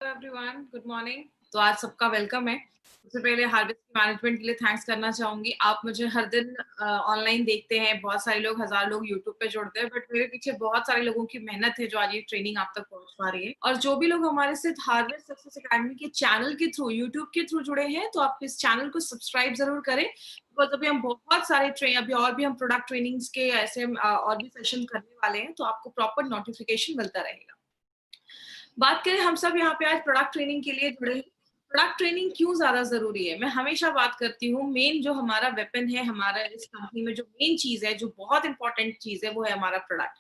Everyone, good morning. तो आज सबका वेलकम है। सबसे पहले हार्वेस्ट मैनेजमेंट के लिए थैंक्स करना चाहूंगी। आप मुझे हर दिन ऑनलाइन देखते हैं, बहुत सारे लोग, हजार लोग यूट्यूब पे जुड़ते हैं, बट मेरे पीछे बहुत सारे लोगों की मेहनत है जो आज ये ट्रेनिंग आप तक पहुंच पा रही है। और जो भी लोग हमारे साथ हार्वेस्ट सक्सेस एकेडमी के चैनल के थ्रू, यूट्यूब के थ्रू जुड़े हैं, तो आप इस चैनल को सब्सक्राइब जरूर करें, बिकॉज अभी हम बहुत सारे अभी और भी हम प्रोडक्ट ट्रेनिंग्स के ऐसे और भी सेशन करने वाले हैं, तो आपको प्रॉपर नोटिफिकेशन मिलता रहेगा। बात करें, हम सब यहाँ पे आज प्रोडक्ट ट्रेनिंग के लिए जुड़े हैं। प्रोडक्ट ट्रेनिंग क्यों ज्यादा जरूरी है? मैं हमेशा बात करती हूँ, मेन जो हमारा वेपन है, हमारा इस कंपनी में जो मेन चीज है, जो बहुत इंपॉर्टेंट चीज है, वो है हमारा प्रोडक्ट।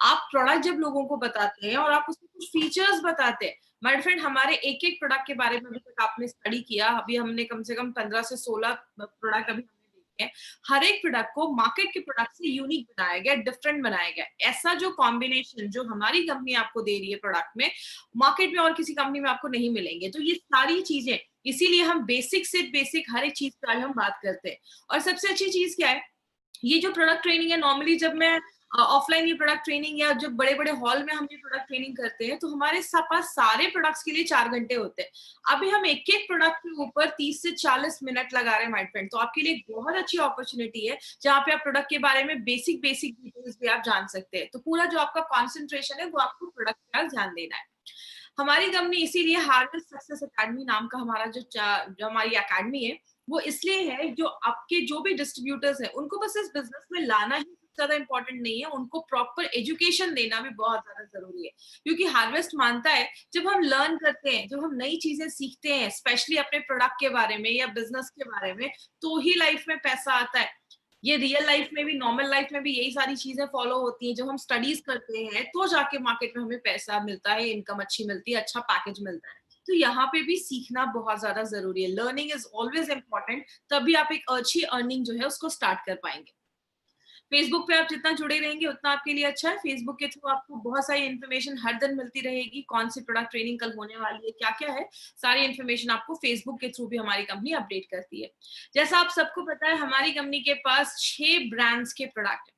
आप प्रोडक्ट जब लोगों को बताते हैं और आप उसमें कुछ फीचर्स बताते हैं, माय फ्रेंड, हमारे एक एक प्रोडक्ट के बारे में अभी तक आपने स्टडी किया, अभी हमने कम से कम 15 से 16 प्रोडक्ट अभी हमने देखे हैं। हर एक प्रोडक्ट को मार्केट के प्रोडक्ट से यूनिक बनाया गया, डिफरेंट बनाया गया। ऐसा जो कॉम्बिनेशन जो हमारी कंपनी आपको दे रही है प्रोडक्ट में, मार्केट में और किसी कंपनी में आपको नहीं मिलेंगे। तो ये सारी चीजें, इसीलिए हम बेसिक से बेसिक हर एक चीज पर हम बात करते हैं। और सबसे अच्छी चीज क्या है, ये जो प्रोडक्ट ट्रेनिंग है, नॉर्मली जब मैं ऑफलाइन ये प्रोडक्ट ट्रेनिंग या जब बड़े बड़े हॉल में हम ये प्रोडक्ट ट्रेनिंग करते हैं, तो हमारे पास सारे प्रोडक्ट्स के लिए 4 घंटे होते हैं। अभी हम एक एक प्रोडक्ट के ऊपर 30 से 40 मिनट लगा रहे हैं माय फ्रेंड। तो आपके लिए एक बहुत अच्छी अपॉर्चुनिटी है, जहाँ पे आप प्रोडक्ट के बारे में बेसिक बेसिक डिटेल्स भी आप जान सकते हैं। तो पूरा जो आपका कॉन्सेंट्रेशन है, वो आपको प्रोडक्ट पर ध्यान देना है। हमारी कंपनी इसीलिए हार्वेस्ट सक्सेस एकेडमी नाम का हमारा जो हमारी एकेडमी है, वो इसलिए है, जो आपके जो भी डिस्ट्रीब्यूटर्स हैं, उनको बस इस बिजनेस में लाना ही ज्यादा इंपॉर्टेंट नहीं है, उनको प्रॉपर एजुकेशन देना भी बहुत ज्यादा जरूरी है। क्योंकि हार्वेस्ट मानता है, जब हम लर्न करते हैं, जब हम नई चीजें सीखते हैं, स्पेशली अपने प्रोडक्ट के बारे में या बिजनेस के बारे में, तो ही लाइफ में पैसा आता है। ये रियल लाइफ में भी, नॉर्मल लाइफ में भी यही सारी चीजें फॉलो होती हैं। जब हम स्टडीज करते हैं, तो जाके मार्केट में हमें पैसा मिलता है, इनकम अच्छी मिलती है, अच्छा पैकेज मिलता है। तो यहाँ पे भी सीखना बहुत ज्यादा जरूरी है। लर्निंग इज ऑलवेज इंपॉर्टेंट, तभी आप एक अच्छी अर्निंग जो है उसको स्टार्ट कर पाएंगे। फेसबुक पे आप जितना जुड़े रहेंगे, उतना आपके लिए अच्छा है। फेसबुक के थ्रू आपको बहुत सारी इन्फॉर्मेशन हर दिन मिलती रहेगी, कौन सी प्रोडक्ट ट्रेनिंग कल होने वाली है, क्या क्या है, सारी इन्फॉर्मेशन आपको फेसबुक के थ्रू भी हमारी कंपनी अपडेट करती है। जैसा आप सबको पता है, हमारी कंपनी के पास 6 ब्रांड्स के प्रोडक्ट है।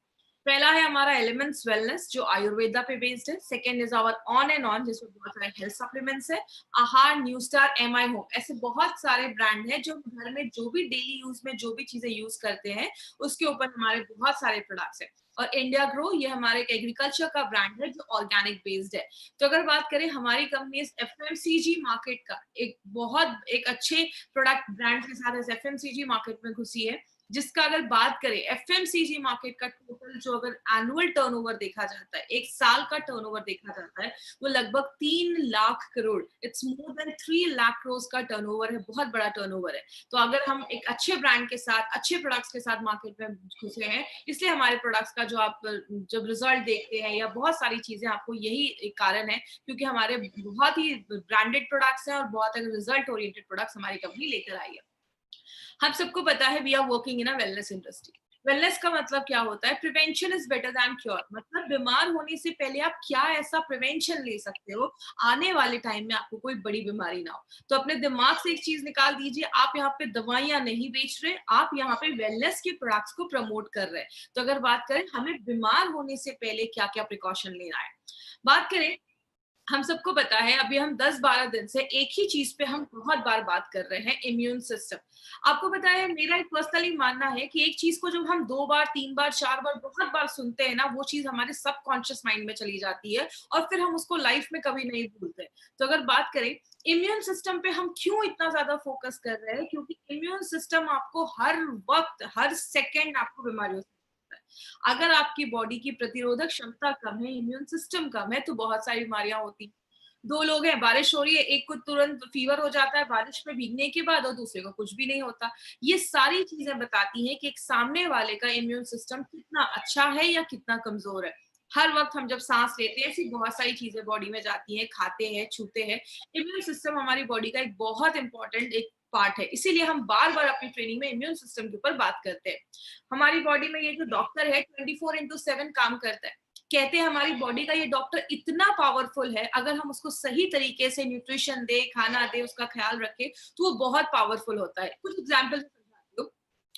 पहला है हमारा एलिमेंट्स वेलनेस, जो आयुर्वेदा पे बेस्ड है। Second is our on and on, जिसमें बहुत सारे हेल्थ सप्लीमेंट्स है। आहार, न्यू स्टार, एमआई होम, ऐसे बहुत सारे ब्रांड हैं जो घर में जो भी डेली यूज में जो भी चीजें यूज करते हैं, उसके ऊपर हमारे बहुत सारे प्रोडक्ट्स हैं। और इंडिया ग्रो, ये हमारे एक एग्रीकल्चर का ब्रांड है जो ऑर्गेनिक बेस्ड है। तो अगर बात करें, हमारी कंपनी इस एफएमसीजी मार्केट का एक अच्छे प्रोडक्ट ब्रांड के साथ इस एफएमसीजी मार्केट में घुसी है, जिसका अगर बात करें, एफएमसीजी मार्केट का टोटल जो अगर एनुअल टर्नओवर देखा जाता है, एक साल का टर्नओवर देखा जाता है, वो लगभग 3 lakh crore, it's more than 3 lakh crore का टर्नओवर है। बहुत बड़ा टर्नओवर है। तो अगर हम एक अच्छे ब्रांड के साथ, अच्छे प्रोडक्ट्स के साथ मार्केट में घुसे हैं, इसलिए हमारे प्रोडक्ट्स का जो आप जब रिजल्ट देखते हैं, या बहुत सारी चीजें, आपको यही एक कारण है, क्योंकि हमारे बहुत ही ब्रांडेड प्रोडक्ट्स हैं और बहुत रिजल्ट ओरिएंटेड प्रोडक्ट्स हमारी कंपनी लेकर आई है। हम सबको पता है, we are working in a wellness industry. Wellness का मतलब क्या होता है? Prevention is better than cure. मतलब बीमार होने से पहले आप क्या ऐसा प्रिवेंशन ले सकते हो, आने वाले टाइम में आपको कोई बड़ी बीमारी ना हो। तो अपने दिमाग से एक चीज निकाल दीजिए, आप यहाँ पे दवाइयां नहीं बेच रहे, आप यहाँ पे वेलनेस के प्रोडक्ट्स को प्रमोट कर रहे हैं। तो अगर बात करें, हमें बीमार होने से पहले क्या क्या प्रिकॉशन लेना है, बात करें, हम सबको पता है, अभी हम 10-12 दिन से एक ही चीज पे हम बहुत बार बात कर रहे हैं, इम्यून सिस्टम। आपको पता है, मेरा एक पर्सनली मानना है कि एक चीज को जब हम 2 बार, 3 बार, 4 बार, बहुत बार सुनते हैं ना, वो चीज हमारे सबकॉन्शियस माइंड में चली जाती है, और फिर हम उसको लाइफ में कभी नहीं भूलते। तो अगर बात करें, इम्यून सिस्टम पे हम क्यों इतना ज्यादा फोकस कर रहे हैं? क्योंकि इम्यून सिस्टम आपको हर वक्त, हर सेकेंड आपको बीमारियों से, अगर आपकी बॉडी की प्रतिरोधक क्षमता कम है, इम्यून सिस्टम कम है, तो बहुत सारी बीमारियां होती। 2 लोग हैं, बारिश हो रही है, एक को तुरंत फीवर हो जाता है बारिश में भीगने के बाद, और दूसरे को कुछ भी नहीं होता। ये सारी चीजें बताती हैं कि एक सामने वाले का इम्यून सिस्टम कितना अच्छा है या कितना कमजोर है। हर वक्त हम जब सांस लेते हैं, ऐसी बहुत सारी चीजें बॉडी में जाती हैं, खाते हैं, छूते हैं। इम्यून सिस्टम हमारी बॉडी का एक बहुत इंपॉर्टेंट एक पार्ट है, इसीलिए हम बार बार अपनी ट्रेनिंग में इम्यून सिस्टम के ऊपर बात करते हैं। हमारी बॉडी में ये जो डॉक्टर है, 24/7 काम करता है। कहते हैं हमारी बॉडी का ये डॉक्टर इतना पावरफुल है, अगर हम उसको सही तरीके से न्यूट्रिशन दे, खाना दे, उसका ख्याल रखे, तो वो बहुत पावरफुल होता है। कुछ एग्जाम्पल समझाती हूँ।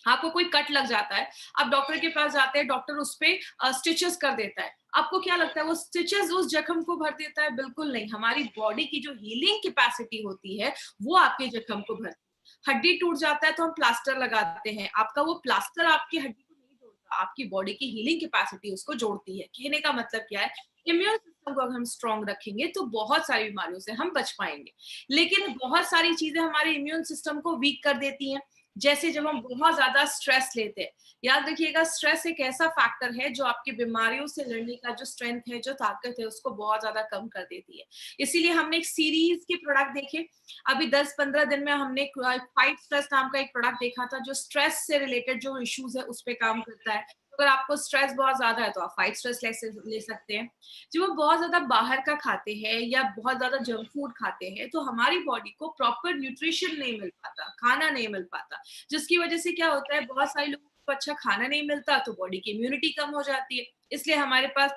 आपको कोई कट लग जाता है, आप डॉक्टर के पास जाते हैं, डॉक्टर उस पे स्टिचेस कर देता है। आपको क्या लगता है वो स्टिचेस उस जख्म को भर देता है? बिल्कुल नहीं। हमारी बॉडी की जो हीलिंग कैपेसिटी होती है, वो आपके जख्म को भरती है। हड्डी टूट जाता है तो हम प्लास्टर लगाते हैं। आपका वो प्लास्टर आपकी हड्डी को नहीं जोड़ता, आपकी बॉडी की हीलिंग कैपेसिटी उसको जोड़ती है। कहने का मतलब क्या है? इम्यून सिस्टम को अगर हम स्ट्रॉन्ग रखेंगे तो बहुत सारी बीमारियों से हम बच पाएँगे। लेकिन बहुत सारी चीज़ें हमारे इम्यून सिस्टम को वीक कर देती हैं। जैसे जब हम बहुत ज़्यादा स्ट्रेस लेते हैं, याद रखिएगा स्ट्रेस एक ऐसा फैक्टर है जो आपकी बीमारियों से लड़ने का जो स्ट्रेंथ है, जो ताकत है, उसको बहुत ज़्यादा कम कर देती है। इसीलिए हमने एक सीरीज़ के प्रोडक्ट देखे, अभी 10-15 दिन में हमने फाइट स्ट्रेस नाम का एक प्रोडक्ट देखा था, जो स्ट्रेस से रिलेटेड जो इश्यूज़ है, उस पे काम करता है। तो अगर आपको स्ट्रेस बहुत ज़्यादा है, तो आप फाइट स्ट्रेस ले सकते हैं। जब हम बहुत ज़्यादा बाहर का खाते हैं या बहुत ज़्यादा जंक फूड खाते हैं, तो हमारी बॉडी को प्रॉपर न्यूट्रिशन नहीं मिल पाता, खाना नहीं मिल पाता, जिसकी वजह से क्या होता है, बहुत सारे लोगों को अच्छा खाना नहीं मिलता तो बॉडी की इम्यूनिटी कम हो जाती है। इसलिए हमारे पास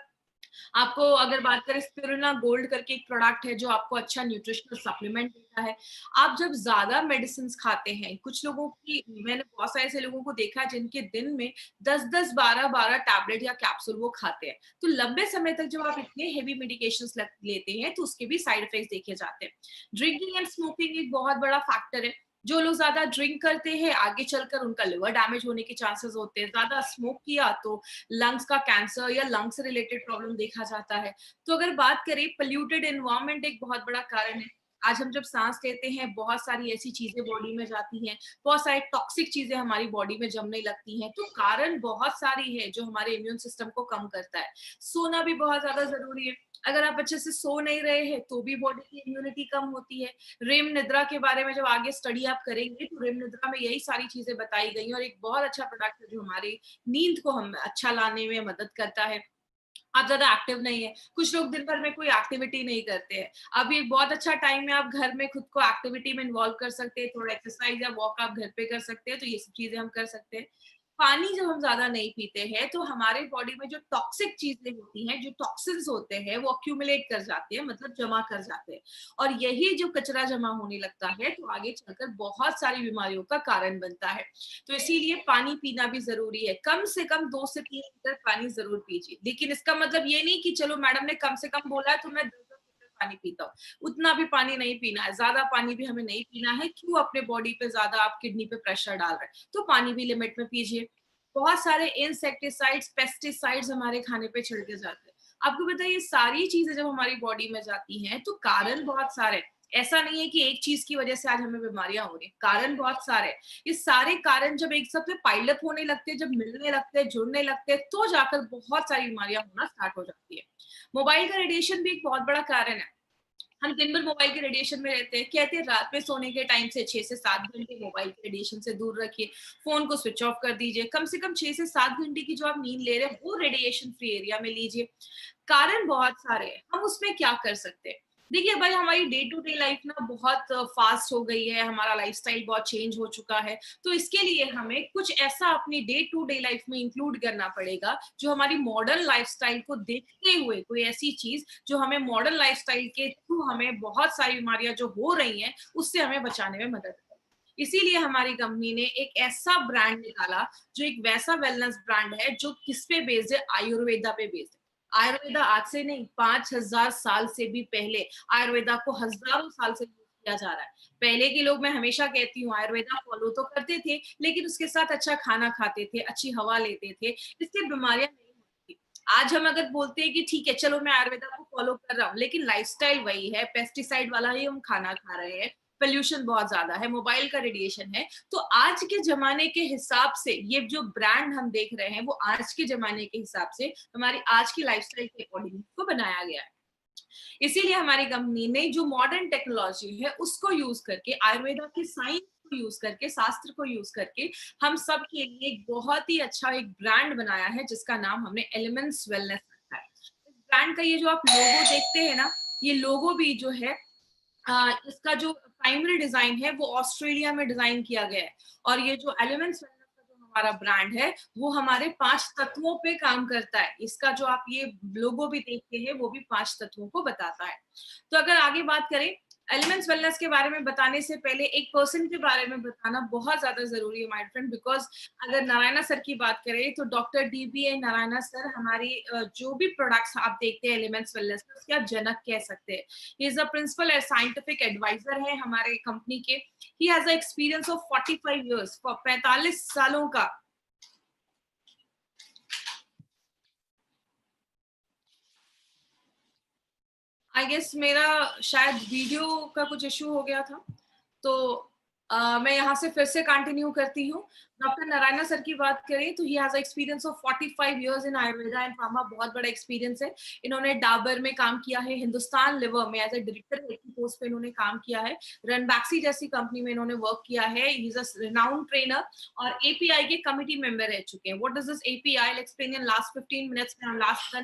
आपको अगर बात करें स्पिरुलिना गोल्ड करके एक प्रोडक्ट है जो आपको अच्छा न्यूट्रिशनल सप्लीमेंट देता है। आप जब ज़्यादा मेडिसिन्स खाते हैं, कुछ लोगों की मैंने बहुत सारे ऐसे लोगों को देखा है जिनके दिन में 10-10, 12-12 टैबलेट या कैप्सूल वो खाते हैं। तो लंबे समय तक जब आप इतने हेवी मेडिकेशंस लेते हैं तो उसके भी साइड इफेक्ट्स देखे जाते हैं। ड्रिंकिंग एंड स्मोकिंग एक बहुत बड़ा फैक्टर है। जो लोग ज़्यादा ड्रिंक करते हैं, आगे चलकर उनका लिवर डैमेज होने के चांसेस होते हैं। ज़्यादा स्मोक किया तो लंग्स का कैंसर या लंग्स से रिलेटेड प्रॉब्लम देखा जाता है। तो अगर बात करें पोल्यूटेड एनवायरनमेंट एक बहुत बड़ा कारण है। आज हम जब सांस लेते हैं बहुत सारी ऐसी चीजें बॉडी में जाती हैं, बहुत सारी टॉक्सिक चीजें हमारी बॉडी में जमने लगती हैं। तो कारण बहुत सारी है जो हमारे इम्यून सिस्टम को कम करता है। सोना भी बहुत ज्यादा जरूरी है। अगर आप अच्छे से सो नहीं रहे हैं तो भी बॉडी की इम्यूनिटी कम होती है। रेम निद्रा के बारे में जब आगे स्टडी आप करेंगे तो रेम निद्रा में यही सारी चीजें बताई गई हैं और एक बहुत अच्छा प्रोडक्ट है जो हमारी नींद को हम अच्छा लाने में मदद करता है। आप ज़्यादा एक्टिव नहीं है। कुछ लोग दिन भर में कोई एक्टिविटी नहीं करते हैं। अभी एक बहुत अच्छा टाइम है, आप घर में खुद को एक्टिविटी में इन्वॉल्व कर सकते हैं, थोड़ा एक्सरसाइज़ या वॉक आप घर पे कर सकते हैं, तो ये सब चीज़ें हम कर सकते हैं। पानी जब हम ज़्यादा नहीं पीते हैं, तो हमारे बॉडी में जो टॉक्सिक चीज़ें होती हैं, जो टॉक्सिन्स होते हैं, वो एक्यूमुलेट कर जाते हैं, मतलब जमा कर जाते हैं। और यही जो कचरा जमा होने लगता है, तो आगे चलकर बहुत सारी बीमारियों का कारण बनता है। तो इसीलिए पानी पीना भी ज़रूरी है। कम से कम 2 से 3 लीटर पानी ज़रूर पीजिए। लेकिन इसका मतलब ये नहीं कि चलो मैडम ने कम से कम बोला है तो मैं 10-10 लीटर पानी पीता हूँ। उतना भी पानी नहीं पीना है, ज़्यादा पानी भी हमें नहीं पीना है। क्यों अपने बॉडी पे ज़्यादा आप किडनी पे प्रेशर डाल रहे हैं? तो पानी भी लिमिट में पीजिए। बहुत सारे इंसेक्टिसाइड्स, पेस्टिसाइड्स हमारे खाने पे छिड़के जाते हैं। आपको पता है ये सारी चीज़ें जब हमारी बॉडी में जाती हैं तो कारण बहुत सारे हैं। ऐसा नहीं है कि एक चीज़ की वजह से आज हमें बीमारियाँ हो रही हैं, कारण बहुत सारे हैं। ये सारे कारण जब एक साथ में पाइल अप होने लगते हैं, जब मिलने लगते हैं, जुड़ने लगते हैं, तो जाकर बहुत सारी बीमारियाँ होना स्टार्ट हो जाती है। मोबाइल का रेडिएशन भी एक बहुत बड़ा कारण है। हम दिन भर मोबाइल के रेडिएशन में रहते हैं। कहते हैं रात में सोने के टाइम से 6 से 7 घंटे मोबाइल के रेडिएशन से दूर रखिए। फ़ोन को स्विच ऑफ कर दीजिए। कम से कम 6 से 7 घंटे की जो आप नींद ले रहे हैं, वो रेडिएशन फ्री एरिया में लीजिए। कारण बहुत सारे हैं, हम उसमें क्या कर सकते हैं? देखिए भाई हमारी डे टू डे लाइफ ना बहुत फ़ास्ट हो गई है, हमारा लाइफ़स्टाइल बहुत चेंज हो चुका है, तो इसके लिए हमें कुछ ऐसा अपनी डे टू डे लाइफ में इंक्लूड करना पड़ेगा, जो हमारी मॉडर्न लाइफ़स्टाइल को देखते हुए कोई ऐसी चीज़ जो हमें मॉडर्न लाइफ़स्टाइल के थ्रू हमें बहुत सारी बीमारियाँ जो हो रही हैं, उससे हमें बचाने में मदद करे। इसीलिए हमारी कंपनी ने एक ऐसा ब्रांड निकाला, जो एक वैसा वेलनेस ब्रांड है, जो किस पे बेस्ड है? आयुर्वेदा पे बेस्ड है। आयुर्वेदा आज से नहीं 5000 साल से भी पहले आयुर्वेदा को हजारों साल से यूज किया जा रहा है। पहले के लोग मैं हमेशा कहती हूँ आयुर्वेदा फॉलो तो करते थे लेकिन उसके साथ अच्छा खाना खाते थे, अच्छी हवा लेते थे, इससे बीमारियां नहीं होती थी। आज हम अगर बोलते हैं कि ठीक है चलो मैं आयुर्वेदा को फॉलो कर रहा हूँ लेकिन लाइफस्टाइल वही है, पेस्टिसाइड वाला ही हम खाना खा रहे हैं, पोल्यूशन बहुत ज्यादा है, मोबाइल का रेडिएशन है, तो आज के जमाने के हिसाब से ये जो ब्रांड हम देख रहे हैं वो आज के जमाने के हिसाब से हमारी आज की लाइफस्टाइल के अकॉर्डिंग को बनाया गया है। इसीलिए हमारी कंपनी ने जो मॉडर्न टेक्नोलॉजी है उसको यूज करके आयुर्वेदा की साइंस को यूज करके शास्त्र को यूज करके हम सब के लिए एक बहुत ही अच्छा एक ब्रांड बनाया है जिसका नाम हमने एलिमेंट्स वेलनेस रखा है। इस ब्रांड का ये जो आप लोगो देखते हैं ना, ये लोगो भी जो है इसका जो प्राइमरी डिजाइन है वो ऑस्ट्रेलिया में डिजाइन किया गया है और ये जो एलिमेंट्स वेलनेस का जो हमारा ब्रांड है वो हमारे 5 तत्वों पे काम करता है। इसका जो आप ये लोगो भी देखते हैं वो भी 5 तत्वों को बताता है। तो अगर आगे बात करें एलिमेंट्स वेलनेस के बारे में बताने से पहले एक पर्सन के बारे में बताना बहुत ज्यादा जरूरी है माय फ्रेंड, बिकॉज अगर नारायणा सर की बात करें तो डॉक्टर DBA नारायणा सर हमारी जो भी प्रोडक्ट्स आप देखते हैं एलिमेंट्स वेलनेस में, उसके आप जनक कह सकते हैं। He is a principal scientific advisor है हमारे कंपनी के। He has a experience of 45 years, 45 सालों का। आई गेस मेरा शायद वीडियो का कुछ इशू हो गया था, तो मैं यहाँ से फिर से कंटिन्यू करती हूँ। डॉक्टर नारायणा सर की बात करें तो he has experience of 45 years in Ayurveda and pharma, बहुत बड़ा एक्सपीरियंस है। इन्होंने डाबर में काम किया है, हिंदुस्तान लिवर में एज ए डायरेक्टर की पोस्ट पे इन्होंने काम किया है, रनबैक्सी जैसी कंपनी में इन्होंने वर्क किया है। ही इज अ रिनाउंड ट्रेनर और API के कमिटी मेंबर रह चुके हैं। What is this API? I will explain in last 15 minutes में, लास्ट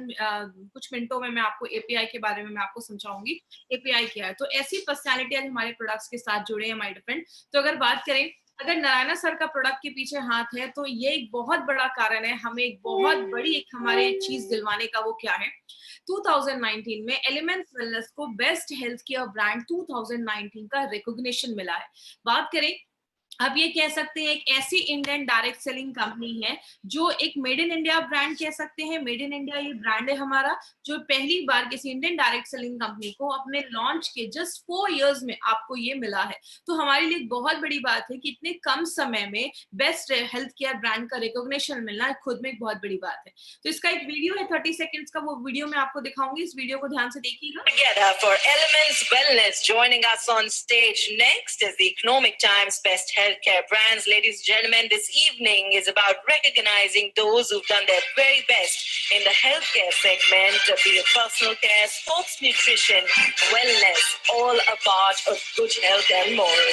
कुछ मिनटों में मैं आपको API के बारे में मैं आपको समझाऊंगी API क्या है। तो ऐसी पर्सनैलिटी आज हमारे प्रोडक्ट्स के साथ जुड़े हैं माय फ्रेंड। तो अगर बात करें, अगर नारायणा सर का प्रोडक्ट के पीछे हाथ है तो ये एक बहुत बड़ा कारण है, हमें एक बहुत बड़ी एक हमारे चीज दिलवाने का। वो क्या है? 2019 में एलिमेंट्स वेलनेस को बेस्ट हेल्थ केयर ब्रांड 2019 का रिकॉग्निशन मिला है। बात करें, अब ये कह सकते हैं एक ऐसी इंडियन डायरेक्ट सेलिंग कंपनी है जो एक मेड इन इंडिया ब्रांड कह सकते हैं। मेड इन इंडिया ये ब्रांड है हमारा, जो पहली बार किसी इंडियन डायरेक्ट सेलिंग कंपनी को अपने लॉन्च के जस्ट 4 इयर्स में आपको ये मिला है। तो हमारे लिए बहुत बड़ी बात है कि इतने कम समय में बेस्ट हेल्थ केयर ब्रांड का रिकॉग्निशन मिलना खुद में एक बहुत बड़ी बात है। तो इसका एक वीडियो है 30 सेकेंड्स का, वो वीडियो मैं आपको दिखाऊंगी, इस वीडियो को ध्यान से देखिएगा। Together for Elements Wellness, joining us on stage next is the Economic Times Best Healthcare Brands. Ladies and gentlemen, this evening is about recognizing those who've done their very best in the healthcare segment, be it personal care, sports nutrition, wellness, all a part of good health and more.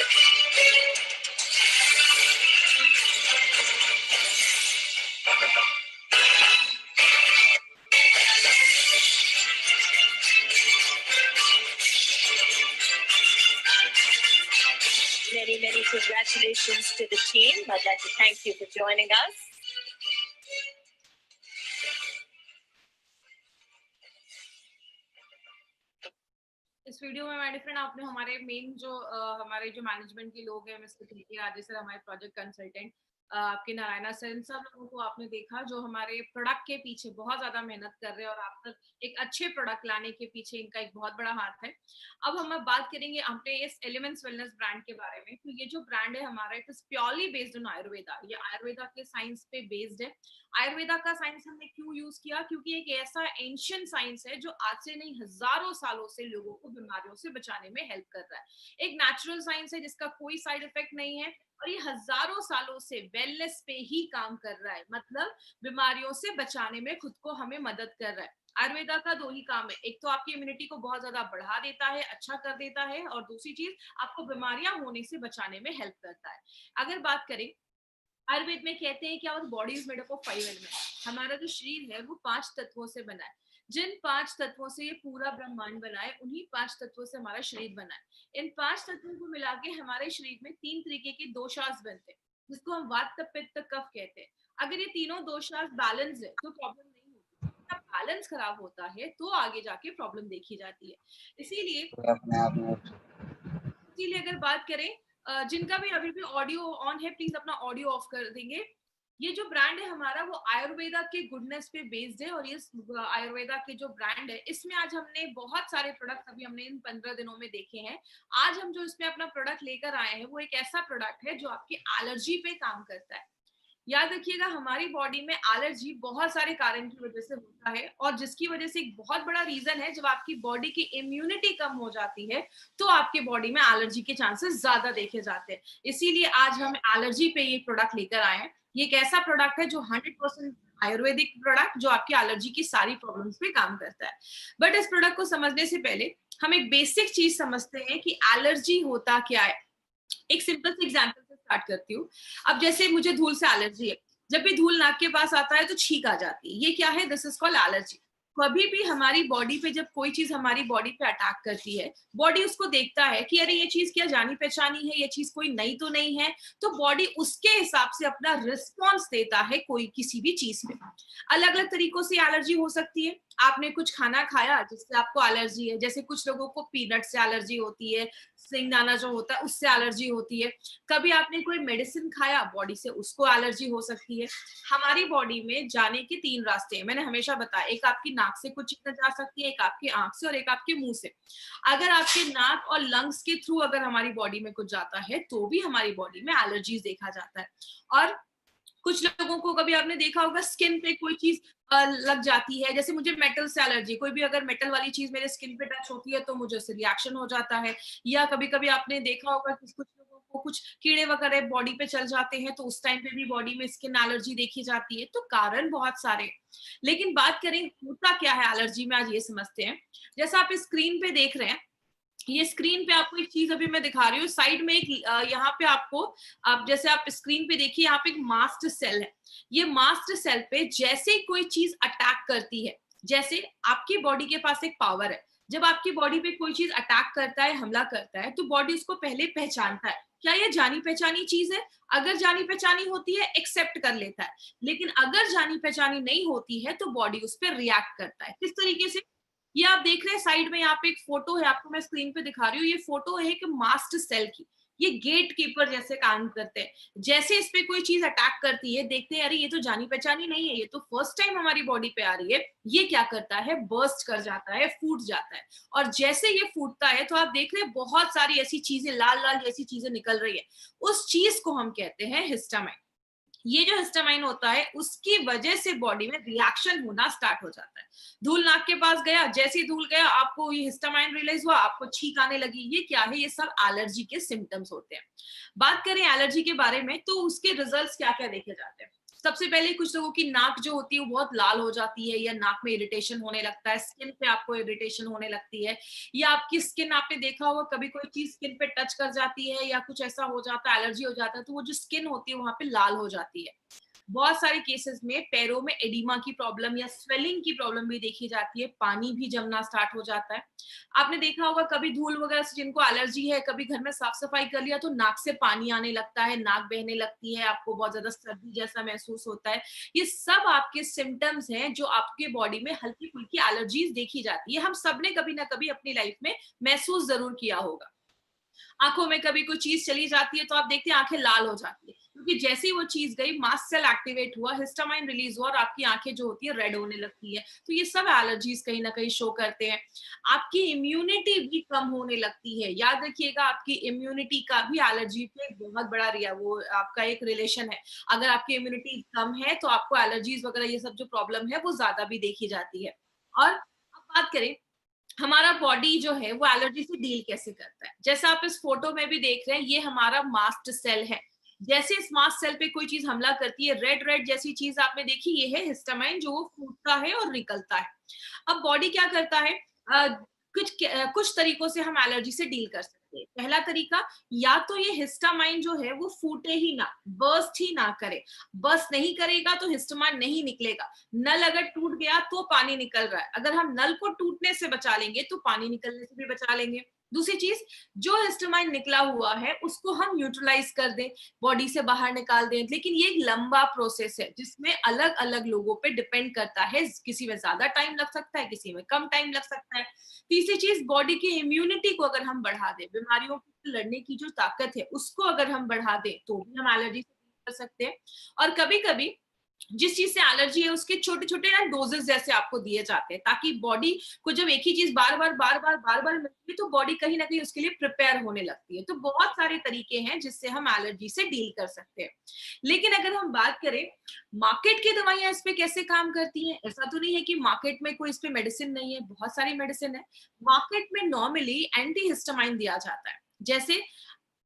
Many congratulations to the team. I'd like to thank you for joining us. इस video में my friend आपने हमारे main जो हमारे जो management के लोग हैं, मिस्टर TK राजेश सर, हमारे प्रोजेक्ट कंसल्टेंट, आपके नारायणा सर, इन सब लोगों को आपने देखा जो हमारे प्रोडक्ट के पीछे बहुत ज्यादा मेहनत कर रहे हैं और आप तक एक अच्छे प्रोडक्ट लाने के पीछे इनका एक बहुत बड़ा हाथ है। अब हम बात करेंगे अपने इस एलिमेंट्स वेलनेस ब्रांड के बारे में। तो ये जो ब्रांड है हमारा, it is purely based on Ayurveda. ये आयुर्वेदा के साइंस पे बेस्ड है। आयुर्वेदा का साइंस हमने क्यों यूज किया? क्योंकि एक ऐसा एंशियंट साइंस है जो आज से नहीं हजारों सालों से लोगों को बीमारियों से बचाने में हेल्प कर रहा है। एक नेचुरल साइंस है जिसका कोई साइड इफेक्ट नहीं है और ये हजारों सालों से वेलनेस पे ही काम कर रहा है, मतलब बीमारियों से बचाने में खुद को हमें मदद कर रहा है। आयुर्वेदा का 2 ही काम है, एक तो आपकी इम्यूनिटी को बहुत ज्यादा बढ़ा देता है, अच्छा कर देता है, और दूसरी चीज आपको बीमारियां होने से बचाने में हेल्प करता है। अगर बात करें, आयुर्वेद में कहते हैं कि our body is made up of 5 elements. हमारा जो शरीर है वो 5 तत्वों से बना है। जिन 5 तत्वों से ये पूरा ब्रह्मांड बना है, उन्हीं 5 तत्वों से हमारा शरीर बना है। इन 5 तत्वों को मिला के हमारे शरीर में 3 तरीके के दोषास बनते हैं, जिसको हम वात पित्त कफ कहते हैं। अगर ये तीनों दोषास बैलेंस है तो प्रॉब्लम नहीं होती। जब बैलेंस खराब होता है तो आगे जाके प्रॉब्लम देखी जाती है। इसीलिए अगर बात करें, जिनका भी अभी भी ऑडियो ऑन है, प्लीज अपना ऑडियो ऑफ कर देंगे। ये जो ब्रांड है हमारा वो आयुर्वेदा के गुडनेस पे बेस्ड है, और ये आयुर्वेदा के जो ब्रांड है इसमें आज हमने बहुत सारे प्रोडक्ट अभी हमने इन 15 दिनों में देखे हैं। आज हम जो इसमें अपना प्रोडक्ट लेकर आए हैं वो एक ऐसा प्रोडक्ट है जो आपकी एलर्जी पे काम करता है। याद रखिएगा, हमारी बॉडी में एलर्जी बहुत सारे कारण की वजह से होता है, और जिसकी वजह से एक बहुत बड़ा रीजन है, जब आपकी बॉडी की इम्यूनिटी कम हो जाती है तो आपके बॉडी में एलर्जी के चांसेस ज्यादा देखे जाते हैं। इसीलिए आज हम एलर्जी पे ये प्रोडक्ट लेकर आए हैं। ये एक ऐसा प्रोडक्ट है जो 100% आयुर्वेदिक प्रोडक्ट, जो आपकी एलर्जी की सारी प्रॉब्लम्स पे काम करता है। बट इस प्रोडक्ट को समझने से पहले हम एक बेसिक चीज समझते हैं कि एलर्जी होता क्या है। एक सिंपल से एग्जांपल से स्टार्ट करती हूँ। अब जैसे मुझे धूल से एलर्जी है, जब भी धूल नाक के पास आता है तो छींक आ जाती है, ये क्या है? This is called allergy. कभी भी हमारी बॉडी पे जब कोई चीज हमारी बॉडी पे अटैक करती है, बॉडी उसको देखता है कि अरे ये चीज क्या जानी पहचानी है, ये चीज कोई नई तो नहीं है, तो बॉडी उसके हिसाब से अपना रिस्पॉन्स देता है कोई किसी भी चीज पे। अलग अलग तरीकों से एलर्जी हो सकती है। आपने कुछ खाना खाया जिससे आपको एलर्जी है, जैसे कुछ लोगों को पीनट से एलर्जी होती है, सिंगदाना जो होता है उससे एलर्जी होती है। कभी आपने कोई मेडिसिन खाया, बॉडी से उसको एलर्जी हो सकती है। हमारी बॉडी में जाने के 3 रास्ते हैं, मैंने हमेशा बताया, एक आपकी नाक से कुछ चीजें जा सकती है, एक आपकी आंख से और एक आपके मुंह से। अगर आपके नाक और लंग्स के थ्रू अगर हमारी बॉडी में कुछ जाता है तो भी हमारी बॉडी में एलर्जीज देखा जाता है। और कुछ लोगों को, कभी आपने देखा होगा, स्किन पे कोई चीज लग जाती है, जैसे मुझे मेटल से एलर्जी, कोई भी अगर मेटल वाली चीज मेरे स्किन पे टच होती है तो मुझे उससे रिएक्शन हो जाता है। या कभी कभी आपने देखा होगा कि कुछ लोगों को कुछ कीड़े वगैरह बॉडी पे चल जाते हैं तो उस टाइम पे भी बॉडी में स्किन एलर्जी देखी जाती है। तो कारण बहुत सारे हैं। लेकिन बात करें होता क्या है एलर्जी में, आज ये समझते हैं। जैसा आप स्क्रीन पे देख रहे हैं, ये स्क्रीन पे आपको एक चीज अभी मैं दिखा रही हूँ, साइड में एक यहाँ पे आपको, आप जैसे आप स्क्रीन पे देखिए, यहाँ पे एक मास्ट सेल है। ये मास्ट सेल पे जैसे ही कोई चीज अटैक करती है, जैसे आपकी बॉडी के पास एक पावर है, जब आपकी बॉडी पे कोई चीज अटैक करता है, हमला करता है, तो बॉडी उसको पहले पहचानता है, क्या ये जानी पहचानी चीज है। अगर जानी पहचानी होती है, एक्सेप्ट कर लेता है। लेकिन अगर जानी पहचानी नहीं होती है तो बॉडी उस पर रिएक्ट करता है। किस तरीके से, ये आप देख रहे हैं साइड में, यहाँ पे एक फोटो है, आपको मैं स्क्रीन पे दिखा रही हूँ। ये फोटो है एक मास्ट सेल की। ये गेट कीपर जैसे काम करते हैं। जैसे इस पे कोई चीज अटैक करती है, देखते हैं अरे ये तो जानी पहचानी नहीं है, ये तो फर्स्ट टाइम हमारी बॉडी पे आ रही है, ये क्या करता है, बर्स्ट कर जाता है, फूट जाता है। और जैसे ये फूटता है तो आप देख रहे हैं बहुत सारी ऐसी चीजें, लाल लाल जैसी चीजें निकल रही है। उस चीज को हम कहते हैं हिस्टामाइन। ये जो हिस्टामाइन होता है उसकी वजह से बॉडी में रिएक्शन होना स्टार्ट हो जाता है। धूल नाक के पास गया, जैसे ही धूल गया आपको ये हिस्टामाइन रिलीज हुआ, आपको छींक आने लगी। ये क्या है, ये सब एलर्जी के सिम्टम्स होते हैं। बात करें एलर्जी के बारे में तो उसके रिजल्ट्स क्या क्या देखे जाते हैं। सबसे पहले कुछ लोगों की नाक जो होती है वो बहुत लाल हो जाती है, या नाक में इरिटेशन होने लगता है, स्किन पे आपको इरिटेशन होने लगती है, या आपकी स्किन, आपने देखा होगा कभी कोई चीज स्किन पे टच कर जाती है या कुछ ऐसा हो जाता है, एलर्जी हो जाता है, तो वो जो स्किन होती है वहां पे लाल हो जाती है। बहुत सारे केसेस में पैरों में एडिमा की प्रॉब्लम या स्वेलिंग की प्रॉब्लम भी देखी जाती है, पानी भी जमना स्टार्ट हो जाता है। आपने देखा होगा कभी धूल वगैरह से जिनको एलर्जी है, कभी घर में साफ सफाई कर लिया तो नाक से पानी आने लगता है, नाक बहने लगती है, आपको बहुत ज्यादा सर्दी जैसा महसूस होता है। ये सब आपके सिम्टम्स हैं जो आपके बॉडी में हल्की फुल्की एलर्जीज देखी जाती है। हम सबने कभी ना कभी अपनी लाइफ में महसूस जरूर किया होगा। आंखों में कभी कोई चीज चली जाती है तो आप देखते हैं आंखें लाल हो जाती है, क्योंकि जैसे ही वो चीज गई, मास्ट सेल एक्टिवेट हुआ, हिस्टामाइन रिलीज हुआ और आपकी आंखें जो होती है रेड होने लगती है। तो ये सब एलर्जीज कहीं ना कहीं शो करते हैं। आपकी इम्यूनिटी भी कम होने लगती है। याद रखिएगा, आपकी इम्यूनिटी का भी एलर्जी पे एक बहुत बड़ा वो आपका एक रिलेशन है। अगर आपकी इम्यूनिटी कम है तो आपको एलर्जीज वगैरह ये सब जो प्रॉब्लम है वो ज्यादा भी देखी जाती है। और अब बात करें हमारा बॉडी जो है वो एलर्जी से डील कैसे करता है। जैसा आप इस फोटो में भी देख रहे हैं, ये हमारा मास्ट सेल है। जैसे इस मास्ट सेल पे कोई चीज हमला करती है, रेड रेड जैसी चीज आपने देखी, ये है हिस्टामाइन जो वो फूटता है और निकलता है। अब बॉडी क्या करता है, कुछ तरीकों से हम एलर्जी से डील कर सकते हैं। पहला तरीका, या तो ये हिस्टामाइन जो है वो फूटे ही ना, बर्स्ट ही ना करे। बर्स्ट नहीं करेगा तो हिस्टामाइन नहीं निकलेगा। नल अगर टूट गया तो पानी निकल रहा है, अगर हम नल को टूटने से बचा लेंगे तो पानी निकलने से भी बचा लेंगे। दूसरी चीज, जो हिस्टामाइन निकला हुआ है उसको हम न्यूट्रलाइज कर दें, बॉडी से बाहर निकाल दें। लेकिन ये एक लंबा प्रोसेस है जिसमें अलग अलग लोगों पे डिपेंड करता है, किसी में ज्यादा टाइम लग सकता है, किसी में कम टाइम लग सकता है। तीसरी चीज, बॉडी की इम्यूनिटी को अगर हम बढ़ा दें, बीमारियों से लड़ने की जो ताकत है उसको अगर हम बढ़ा दें तो भी हम एलर्जी से कर सकते हैं। और कभी कभी जिस चीज से एलर्जी है उसके छोटे छोटे ना डोजेस जैसे आपको दिए जाते हैं, ताकि बॉडी को जब एक ही चीज बार बार मिलती है तो बॉडी कहीं ना कहीं उसके लिए प्रिपेयर होने लगती है। तो बहुत सारे तरीके हैं जिससे हम एलर्जी से डील कर सकते हैं। लेकिन अगर हम बात करें मार्केट की दवाइयां इस पे कैसे काम करती हैं, ऐसा तो नहीं है कि मार्केट में कोई इस पे मेडिसिन नहीं है, बहुत सारी मेडिसिन है। मार्केट में नॉर्मली एंटी हिस्टामाइन दिया जाता है। जैसे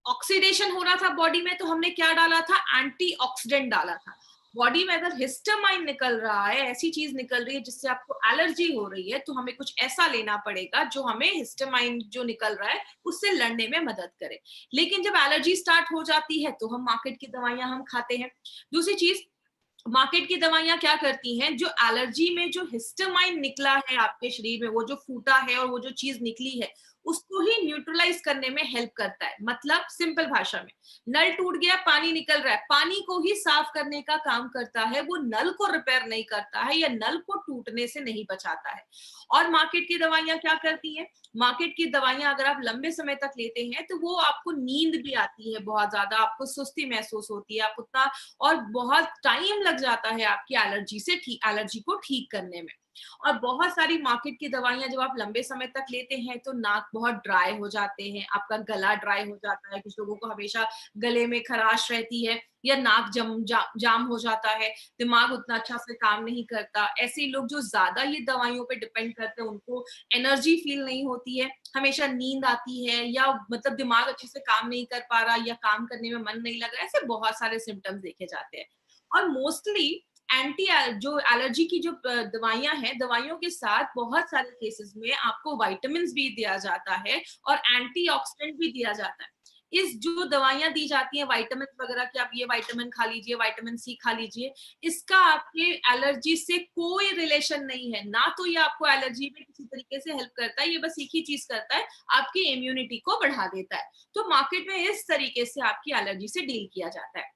ऑक्सीडेशन हो रहा था बॉडी में तो हमने क्या डाला था, एंटीऑक्सीडेंट डाला था। बॉडी में अगर हिस्टामाइन निकल रहा है, ऐसी चीज निकल रही है जिससे आपको एलर्जी हो रही है, तो हमें कुछ ऐसा लेना पड़ेगा जो हमें हिस्टामाइन जो निकल रहा है उससे लड़ने में मदद करे। लेकिन जब एलर्जी स्टार्ट हो जाती है तो हम मार्केट की दवाइयां हम खाते हैं। दूसरी चीज, मार्केट की दवाइयां क्या करती हैं, जो एलर्जी में जो हिस्टामाइन निकला है आपके शरीर में, वो जो फूटा है और वो जो चीज निकली है, उसको ही न्यूट्रलाइज करने में हेल्प करता है। मतलब सिंपल भाषा में, नल टूट गया, पानी निकल रहा है, पानी को ही साफ करने का काम करता है, वो नल को रिपेयर नहीं करता है या नल को टूटने से नहीं बचाता है। और मार्केट की दवाइयां क्या करती हैं, मार्केट की दवाइयां अगर आप लंबे समय तक लेते हैं तो वो आपको नींद भी आती है बहुत ज्यादा, आपको सुस्ती महसूस होती है, आप उतना, और बहुत टाइम लग जाता है आपकी एलर्जी को ठीक करने में। और बहुत सारी मार्केट की दवाइयां जब आप लंबे समय तक लेते हैं तो नाक बहुत ड्राई हो जाते हैं, आपका गला ड्राई हो जाता है, कुछ लोगों को हमेशा गले में खराश रहती है या नाक जाम हो जाता है, दिमाग उतना अच्छा से काम नहीं करता। ऐसे लोग जो ज्यादा ये दवाइयों पे डिपेंड करते हैं, उनको एनर्जी फील नहीं होती है, हमेशा नींद आती है, या मतलब दिमाग अच्छे से काम नहीं कर पा रहा, या काम करने में मन नहीं लग रहा, ऐसे बहुत सारे सिम्टम्स देखे जाते हैं। और मोस्टली एंटी जो एलर्जी की जो दवाइयां हैं, दवाइयों के साथ बहुत सारे केसेस में आपको विटामिन भी दिया जाता है और एंटीऑक्सीडेंट भी दिया जाता है। इस जो दवाइयां दी जाती हैं विटामिन वगैरह की, आप ये विटामिन खा लीजिए, विटामिन सी खा लीजिए, इसका आपके एलर्जी से कोई रिलेशन नहीं है। ना तो ये आपको एलर्जी में किसी तरीके से हेल्प करता है, ये बस एक ही चीज करता है, आपकी इम्यूनिटी को बढ़ा देता है। तो मार्केट में इस तरीके से आपकी एलर्जी से डील किया जाता है।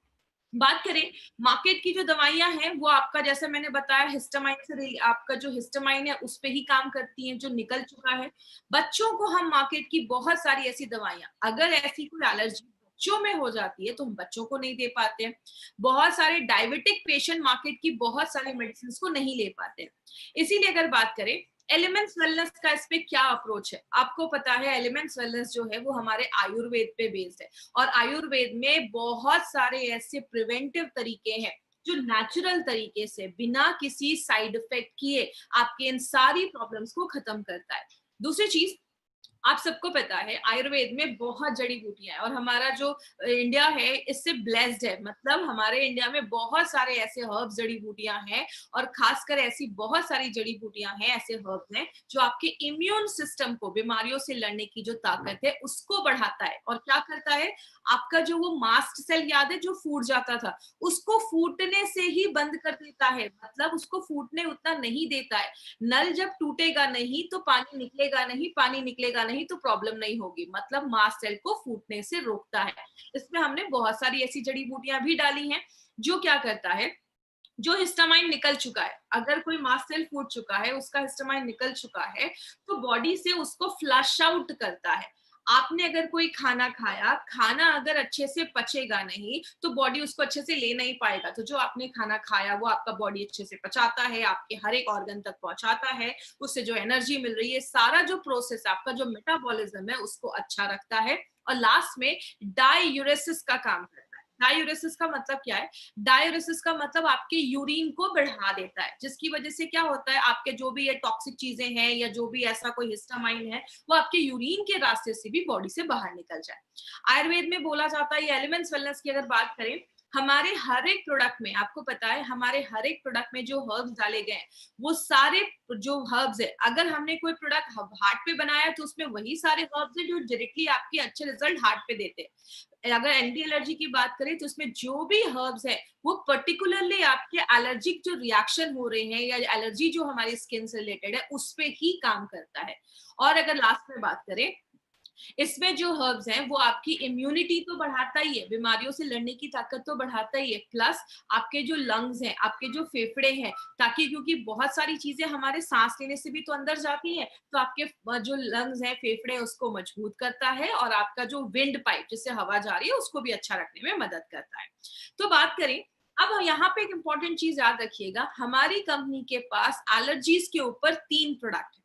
बात करें मार्केट की जो दवाइयां हैं, वो आपका जैसे मैंने बताया हिस्टामाइन आपका जो हिस्टामाइन है उस पे ही काम करती हैं, जो निकल चुका है। बच्चों को हम मार्केट की बहुत सारी ऐसी दवाइयां, अगर ऐसी कोई एलर्जी बच्चों में हो जाती है तो हम बच्चों को नहीं दे पाते हैं। बहुत सारे डायबिटिक पेशेंट मार्केट की बहुत सारी मेडिसिन को नहीं ले पाते हैं। इसीलिए अगर बात करें एलिमेंट्स वेलनेस का, इस पे क्या अप्रोच है, आपको पता है एलिमेंट्स वेलनेस जो है वो हमारे आयुर्वेद पे बेस्ड है। और आयुर्वेद में बहुत सारे ऐसे प्रिवेंटिव तरीके हैं जो नेचुरल तरीके से बिना किसी साइड इफेक्ट किए आपके इन सारी प्रॉब्लम्स को खत्म करता है। दूसरी चीज, आप सबको पता है आयुर्वेद में बहुत जड़ी बूटियां हैं, और हमारा जो इंडिया है इससे ब्लेस्ड है। मतलब हमारे इंडिया में बहुत सारे ऐसे हर्ब्स जड़ी बूटियां हैं, और खासकर ऐसी बहुत सारी जड़ी बूटियां हैं, ऐसे हर्ब्स हैं जो आपके इम्यून सिस्टम को, बीमारियों से लड़ने की जो ताकत है उसको बढ़ाता है। और क्या करता है, आपका जो वो मास्ट सेल याद है जो फूट जाता था, उसको फूटने से ही बंद कर देता है। मतलब उसको फूटने उतना नहीं देता है। नल जब टूटेगा नहीं तो पानी निकलेगा नहीं, पानी निकलेगा नहीं तो प्रॉब्लम नहीं होगी, मतलब मास्ट सेल को फूटने से रोकता है। इसमें हमने बहुत सारी ऐसी जड़ी बूटियां भी डाली हैं जो क्या करता है, जो हिस्टामाइन निकल चुका है, अगर कोई मास्ट सेल फूट चुका है, उसका हिस्टामाइन निकल चुका है, तो बॉडी से उसको फ्लश आउट करता है। आपने अगर कोई खाना खाया, खाना अगर अच्छे से पचेगा नहीं तो बॉडी उसको अच्छे से ले नहीं पाएगा। तो जो आपने खाना खाया वो आपका बॉडी अच्छे से पचाता है, आपके हर एक ऑर्गन तक पहुंचाता है, उससे जो एनर्जी मिल रही है, सारा जो प्रोसेस आपका जो मेटाबॉलिज्म है उसको अच्छा रखता है। और लास्ट में डायूरेसिस का काम करता है। डायूरेसिस का मतलब क्या है, डायूरेसिस का मतलब आपके यूरिन को बढ़ा देता है, जिसकी वजह से क्या होता है, आपके जो भी ये टॉक्सिक चीजें हैं या जो भी ऐसा कोई हिस्टामाइन है वो आपके यूरिन के रास्ते से भी बॉडी से बाहर निकल जाए। आयुर्वेद में बोला जाता है, ये एलिमेंट्स वेलनेस की अगर बात करें, हमारे हर एक प्रोडक्ट में, आपको पता है हमारे हर एक प्रोडक्ट में जो हर्ब्स डाले गए हैं, वो सारे जो हर्ब्स है, अगर हमने कोई प्रोडक्ट हार्ट पे बनाया तो उसमें वही सारे हर्ब्स है जो डायरेक्टली आपके अच्छे रिजल्ट हार्ट पे देते हैं। अगर एंटी एलर्जी की बात करें तो उसमें जो भी हर्ब्स है वो पर्टिकुलरली आपके एलर्जिक जो रिएक्शन हो रहे हैं या एलर्जी जो हमारी स्किन से रिलेटेड है उस पे ही काम करता है। और अगर लास्ट में बात करें, इसमें जो हर्ब्स हैं वो आपकी इम्यूनिटी तो बढ़ाता ही है, बीमारियों से लड़ने की ताकत तो बढ़ाता ही है, प्लस आपके जो लंग्स हैं, आपके जो फेफड़े हैं, ताकि क्योंकि बहुत सारी चीजें हमारे सांस लेने से भी तो अंदर जाती हैं, तो आपके जो लंग्स हैं, फेफड़े, उसको मजबूत करता है, और आपका जो विंड पाइप जिससे हवा जा रही है उसको भी अच्छा रखने में मदद करता है। तो बात करें, अब यहाँ पे एक इंपॉर्टेंट चीज याद रखिएगा, हमारी कंपनी के पास एलर्जीज के ऊपर 3 प्रोडक्ट है।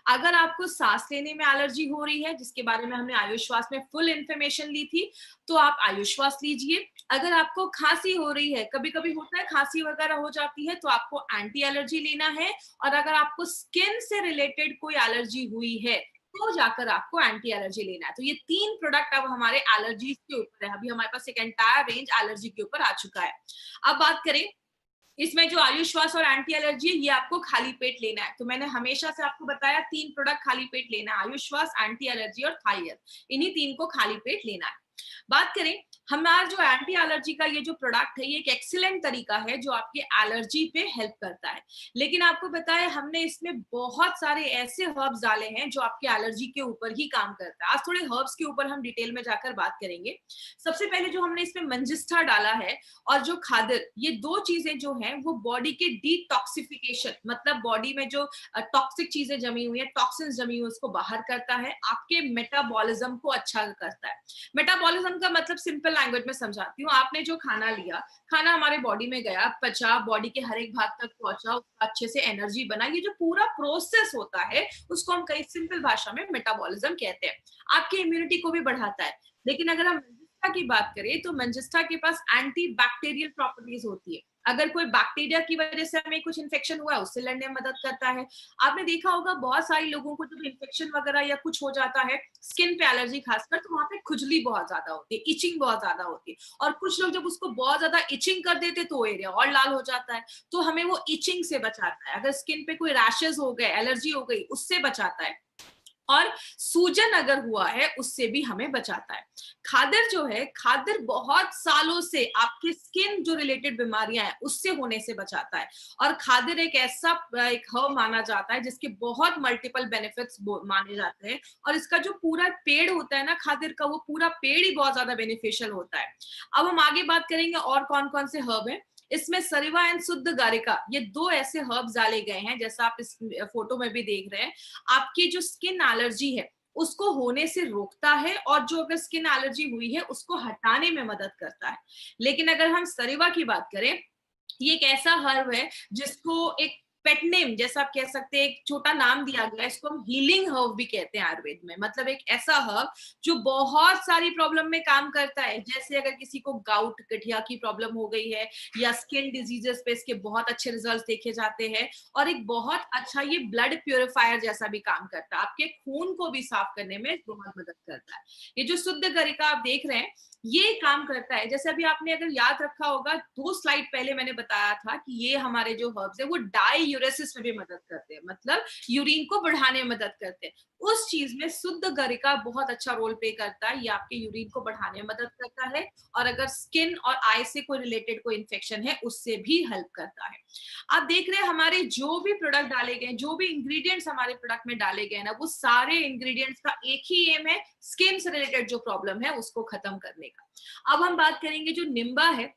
अगर आपको सांस लेने में एलर्जी हो रही है, जिसके बारे में हमने आयुश्वास में फुल इंफॉर्मेशन ली थी, तो आप आयुश्वास लीजिए। अगर आपको खांसी हो रही है, कभी कभी होता है खांसी वगैरह हो जाती है, तो आपको एंटी एलर्जी लेना है। और अगर आपको स्किन से रिलेटेड कोई एलर्जी हुई है तो जाकर आपको एंटी एलर्जी लेना है। तो ये 3 प्रोडक्ट अब हमारे एलर्जी के ऊपर है। अभी हमारे पास एक एंटायर रेंज एलर्जी के ऊपर आ चुका है। अब बात करें, इसमें जो आयुश्वास और एंटी एलर्जी है ये आपको खाली पेट लेना है। तो मैंने हमेशा से आपको बताया 3 प्रोडक्ट खाली पेट लेना है, आयुश्वास, एंटी एलर्जी और थाई हेल्थ, इन्हीं 3 को खाली पेट लेना है। बात करें हमारा जो एंटी एलर्जी का ये जो प्रोडक्ट है, ये एक एक्सीलेंट तरीका है जो आपके एलर्जी पे हेल्प करता है। लेकिन आपको पता है हमने इसमें बहुत सारे ऐसे हर्ब्स डाले हैं जो आपके एलर्जी के ऊपर ही काम करता है। आज थोड़े हर्ब्स के ऊपर हम डिटेल में जाकर बात करेंगे। सबसे पहले जो हमने इसमें मंजिस्टा डाला है और जो खादर, ये दो चीजें जो हैं वो बॉडी के डिटॉक्सिफिकेशन, मतलब बॉडी में जो टॉक्सिक चीजें जमी हुई है, टॉक्सिन्स जमी हुई है, उसको बाहर करता है, आपके मेटाबॉलिज्म को अच्छा करता है। मेटाबॉलिज्म का मतलब सिंपल लैंग्वेज में समझाती हूँ, आपने जो खाना लिया, खाना हमारे बॉडी में गया, पचा, बॉडी के हर एक भाग तक पहुंचा, उसका अच्छे से एनर्जी बना, ये जो पूरा प्रोसेस होता है उसको हम कई सिंपल भाषा में मेटाबॉलिज्म कहते हैं। आपकी इम्यूनिटी को भी बढ़ाता है। लेकिन अगर हम मंजिस्टा की बात करें तो मंजिस्टा के पास एंटी बैक्टीरियल प्रॉपर्टीज होती है। अगर कोई बैक्टीरिया की वजह से हमें कुछ इन्फेक्शन हुआ है उससे लड़ने में मदद करता है। आपने देखा होगा बहुत सारे लोगों को जब इन्फेक्शन वगैरह या कुछ हो जाता है, स्किन पे एलर्जी खासकर, तो वहां पे खुजली बहुत ज्यादा होती है, इचिंग बहुत ज्यादा होती है, और कुछ लोग जब उसको बहुत ज्यादा इचिंग कर देते तो एरिया और लाल हो जाता है। तो हमें वो इचिंग से बचाता है। अगर स्किन पे कोई रैशेस हो गए, एलर्जी हो गई, उससे बचाता है। और सूजन अगर हुआ है उससे भी हमें बचाता है। खादर जो है, खादर बहुत सालों से आपके स्किन जो रिलेटेड बीमारियां हैं उससे होने से बचाता है। और खादर एक ऐसा एक हर्ब माना जाता है जिसके बहुत मल्टीपल बेनिफिट्स माने जाते हैं। और इसका जो पूरा पेड़ होता है ना खादर का, वो पूरा पेड़ ही बहुत ज्यादा बेनिफिशियल होता है। अब हम आगे बात करेंगे और कौन कौन से हर्ब हैं। इसमें सरिवा एंड शुद्ध गारिका, ये दो ऐसे हर्ब्स डाले गए हैं जैसा आप इस फोटो में भी देख रहे हैं। आपकी जो स्किन एलर्जी है उसको होने से रोकता है, और जो अगर स्किन एलर्जी हुई है उसको हटाने में मदद करता है। लेकिन अगर हम सरिवा की बात करें, ये एक ऐसा हर्ब है जिसको एक पेट नेम जैसा आप कह सकते हैं, एक छोटा नाम दिया गया है। इसको हम हीलिंग हर्ब भी कहते हैं आयुर्वेद में। मतलब एक ऐसा हर्ब जो बहुत सारी प्रॉब्लम में काम करता है। जैसे अगर किसी को गाउट, गठिया की प्रॉब्लम हो गई है, या स्किन डिजीजेस पे इसके बहुत अच्छे रिजल्ट देखे जाते हैं। और एक बहुत अच्छा ये ब्लड प्यूरिफायर जैसा भी काम करता है, आपके खून को भी साफ करने में बहुत मदद करता है। ये जो शुद्ध गरिका आप देख रहे हैं, ये काम करता है। जैसे अभी आपने अगर याद रखा होगा, 2 स्लाइड पहले मैंने बताया था कि ये हमारे जो हर्ब्स है वो डाईयूरेसिस में भी मदद करते हैं, मतलब यूरिन को बढ़ाने में मदद करते हैं। उस चीज में शुद्ध गरिका बहुत अच्छा रोल प्ले करता है। ये आपके यूरिन को बढ़ाने में मदद करता है, और अगर स्किन और आई से कोई रिलेटेड कोई इन्फेक्शन है उससे भी हेल्प करता है। आप देख रहे हैं हमारे जो भी प्रोडक्ट डाले गए, जो भी इंग्रेडिएंट्स हमारे प्रोडक्ट में डाले गए ना, वो सारे इंग्रेडिएंट्स का एक ही एम है, स्किन से रिलेटेड जो प्रॉब्लम है उसको खत्म करने का। अब हम बात करेंगे जो निम्बा है।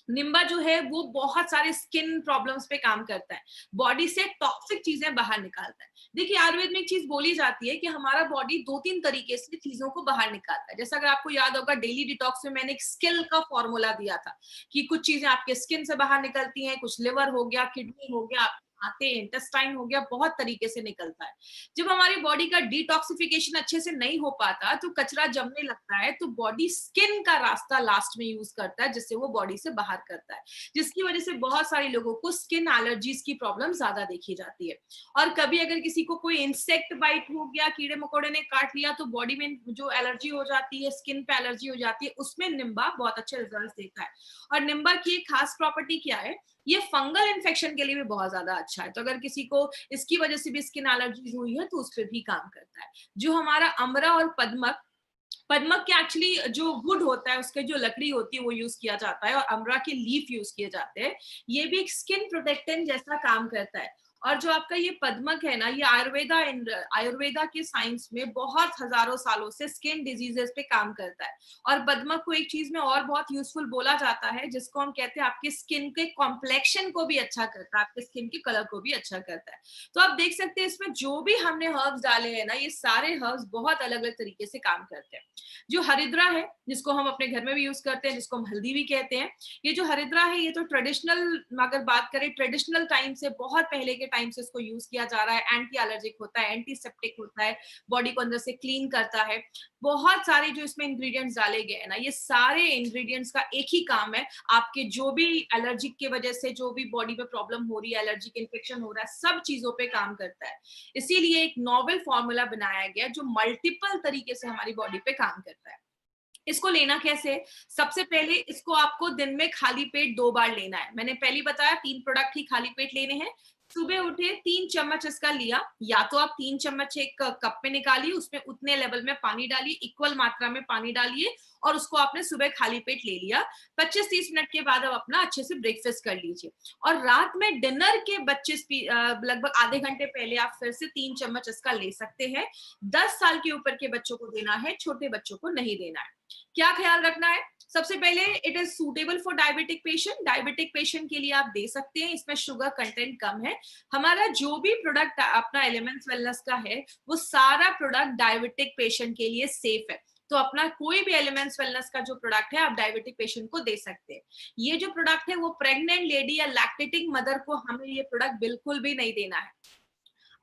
निम्बा जो है वो बहुत सारे स्किन प्रॉब्लम्स पे काम करता है, बॉडी से टॉक्सिक चीजें बाहर निकालता है। देखिए आयुर्वेद में एक चीज बोली जाती है कि हमारा बॉडी 2-3 तरीके से चीजों को बाहर निकालता है। जैसा अगर आपको याद होगा, डेली डिटॉक्स में मैंने एक स्किल का फॉर्मूला दिया था कि कुछ चीजें आपके स्किन से बाहर निकलती हैं, कुछ लिवर हो गया, किडनी हो गया, आते, इंटेस्टाइन हो गया, बहुत तरीके से निकलता है। जब हमारी बॉडी का डिटॉक्सिफिकेशन अच्छे से नहीं हो पाता तो कचरा जमने लगता है, तो बॉडी स्किन का रास्ता लास्ट में यूज करता है जिससे वो बॉडी से बाहर करता है, जिसकी वजह से बहुत सारे लोगों को स्किन एलर्जीज की प्रॉब्लम ज्यादा देखी जाती है। और कभी अगर किसी को कोई इंसेक्ट बाइट हो गया, कीड़े मकोड़े ने काट लिया, तो बॉडी में जो एलर्जी हो जाती है, स्किन पे एलर्जी हो जाती है, उसमें निम्बा बहुत अच्छे रिजल्ट देता है। और निम्बा की एक खास प्रॉपर्टी क्या है, ये फंगल इन्फेक्शन के लिए भी बहुत ज्यादा अच्छा है। तो अगर किसी को इसकी वजह से भी स्किन एलर्जीज हुई है तो उस पर भी काम करता है। जो हमारा अमरा और पद्मक, पद्मक के एक्चुअली जो वुड होता है, उसके जो लकड़ी होती है वो यूज किया जाता है, और अमरा के लीफ यूज किए जाते हैं। ये भी एक स्किन प्रोटेक्टेंट जैसा काम करता है। और जो आपका ये पद्मक है ना, ये आयुर्वेदा के साइंस में बहुत हजारों सालों से स्किन डिजीजेस पे काम करता है। और पद्मक को एक चीज में और बहुत यूजफुल बोला जाता है, जिसको हम कहते हैं आपके स्किन के कॉम्प्लेक्शन को भी अच्छा करता है, आपके स्किन के कलर को भी अच्छा करता है। तो आप देख सकते हैं इसमें जो भी हमने हर्ब्स डाले हैं ना, ये सारे हर्ब्स बहुत अलग अलग तरीके से काम करते हैं। जो हरिद्रा है, जिसको हम अपने घर में भी यूज करते हैं, जिसको हम हल्दी भी कहते हैं, ये जो हरिद्रा है ये तो ट्रेडिशनल, अगर बात करें ट्रेडिशनल टाइम से, बहुत पहले के टाइम से इसको यूज किया जा रहा है। एंटी एलर्जिक होता है, एंटीसेप्टिक होता है, बॉडी को अंदर से क्लीन करता है। बहुत सारे जो इसमें इंग्रेडिएंट्स डाले गए हैं ना, ये सारे इंग्रेडिएंट्स का एक ही काम है, आपके जो भी एलर्जिक की वजह से जो भी बॉडी में प्रॉब्लम हो रही है, एलर्जिक इन्फेक्शन हो रहा है, सब चीजों पे काम करता है। इसीलिए एक नॉवेल फॉर्मूला बनाया गया जो मल्टीपल तरीके से हमारी बॉडी पे काम करता है। इसको लेना कैसे है? सबसे पहले इसको आपको दिन में खाली पेट 2 बार लेना है। मैंने पहले बताया 3 प्रोडक्ट ही खाली पेट लेने हैं। सुबह उठे 3 चम्मच इसका लिया, या तो आप 3 चम्मच एक कप में निकालिए, उसमें उतने लेवल में पानी डालिए, इक्वल मात्रा में पानी डालिए और उसको आपने सुबह खाली पेट ले लिया। 25-30 मिनट के बाद अब अपना अच्छे से ब्रेकफास्ट कर लीजिए और रात में डिनर के लगभग आधे घंटे पहले आप फिर से 3 चम्मच इसका ले सकते हैं। 10 साल के ऊपर के बच्चों को देना है, छोटे बच्चों को नहीं देना है। क्या ख्याल रखना है? सबसे पहले it is suitable for diabetic patient. Diabetic patient के लिए आप दे सकते हैं, इसमें शुगर कंटेंट कम है। हमारा जो भी प्रोडक्ट अपना एलिमेंट्स वेलनेस का है वो सारा प्रोडक्ट डायबिटिक पेशेंट के लिए सेफ है। तो अपना कोई भी एलिमेंट्स वेलनेस का जो प्रोडक्ट है आप डायबिटिक पेशेंट को दे सकते हैं। ये जो प्रोडक्ट है वो प्रेग्नेंट लेडी या लैक्टेटिंग मदर को हमें ये प्रोडक्ट बिल्कुल भी नहीं देना है।